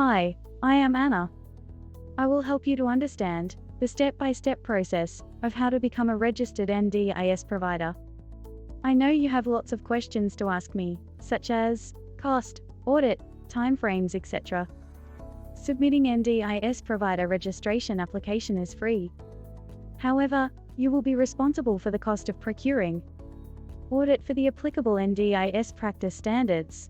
Hi, I am Anna. I will help you to understand the step-by-step process of how to become a registered NDIS provider. I know you have lots of questions to ask me, such as cost, audit, timeframes, etc. Submitting NDIS provider registration application is free. However, you will be responsible for the cost of procuring audit for the applicable NDIS practice standards.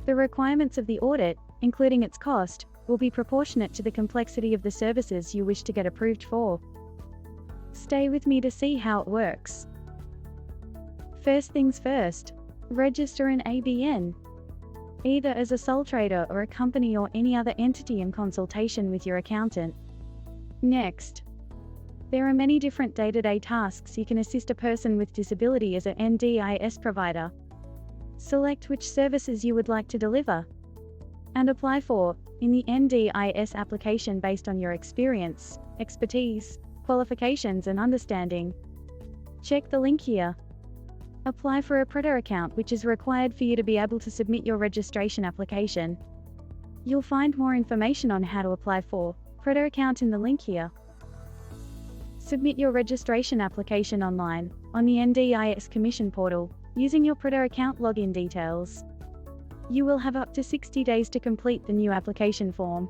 The requirements of the audit, including its cost, will be proportionate to the complexity of the services you wish to get approved for. Stay with me to see how it works. First things first, register an ABN, either as a sole trader or a company or any other entity in consultation with your accountant. Next, there are many different day-to-day tasks you can assist a person with disability as an NDIS provider. Select which services you would like to deliver and apply for in the NDIS application based on your experience, expertise, qualifications and understanding. Check the link here. Apply for a PREDA account, which is required for you to be able to submit your registration application. You'll find more information on how to apply for PREDA account in the link here. Submit your registration application online on the NDIS Commission portal using your PREDA account login details. You will have up to 60 days to complete the new application form.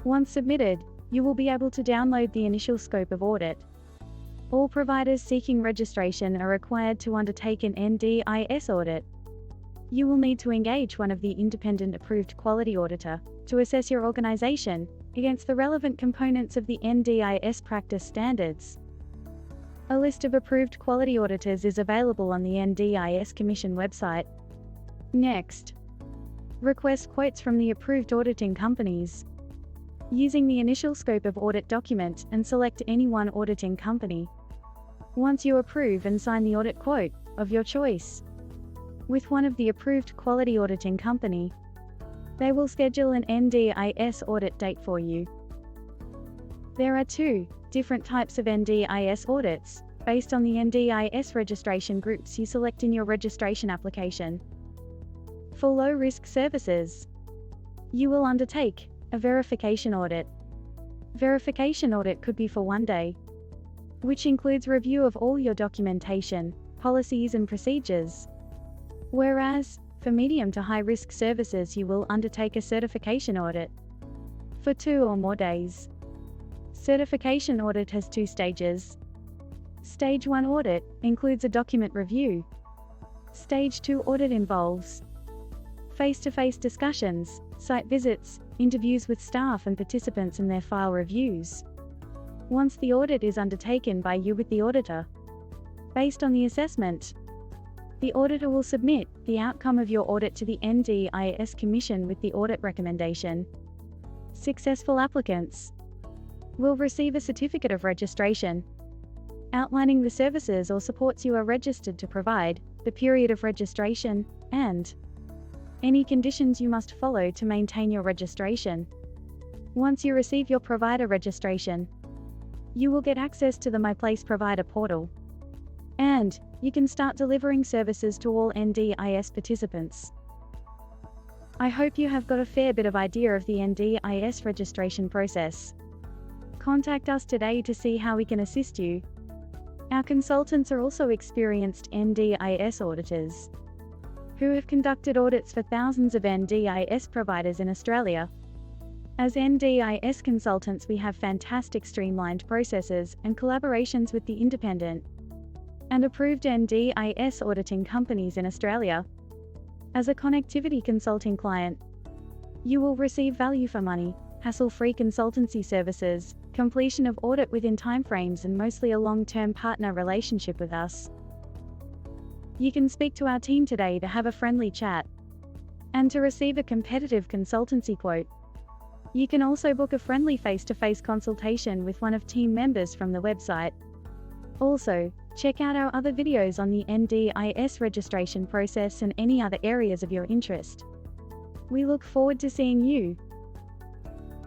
Once submitted, you will be able to download the initial scope of audit. All providers seeking registration are required to undertake an NDIS audit. You will need to engage one of the independent approved quality auditor to assess your organization against the relevant components of the NDIS practice standards. A list of approved quality auditors is available on the NDIS Commission website. Next, request quotes from the approved auditing companies. Using the initial scope of audit document and select any one auditing company. Once you approve and sign the audit quote of your choice with one of the approved quality auditing company, they will schedule an NDIS audit date for you. There are two different types of NDIS audits based on the NDIS registration groups you select in your registration application. For low-risk services, you will undertake a verification audit. Verification audit could be for 1 day, which includes review of all your documentation, policies and procedures. Whereas, for medium to high-risk services you will undertake a certification audit for 2 or more days. Certification audit has 2 stages. Stage 1 audit includes a document review. Stage 2 audit involves face-to-face discussions, site visits, interviews with staff and participants and their file reviews. Once the audit is undertaken by you with the auditor, based on the assessment, the auditor will submit the outcome of your audit to the NDIS Commission with the audit recommendation. Successful applicants will receive a certificate of registration outlining the services or supports you are registered to provide, the period of registration, and any conditions you must follow to maintain your registration. Once you receive your provider registration, you will get access to the My Place Provider portal, and you can start delivering services to all NDIS participants. I hope you have got a fair bit of idea of the NDIS registration process. Contact us today to see how we can assist you. Our consultants are also experienced NDIS auditors who have conducted audits for thousands of NDIS providers in Australia. As NDIS consultants, we have fantastic streamlined processes and collaborations with the independent and approved NDIS auditing companies in Australia. As a connectivity consulting client, you will receive value for money, hassle-free consultancy services, completion of audit within timeframes and mostly a long-term partner relationship with us. You can speak to our team today to have a friendly chat and to receive a competitive consultancy quote. You can also book a friendly face-to-face consultation with one of team members from the website. Also, check out our other videos on the NDIS registration process and any other areas of your interest. We look forward to seeing you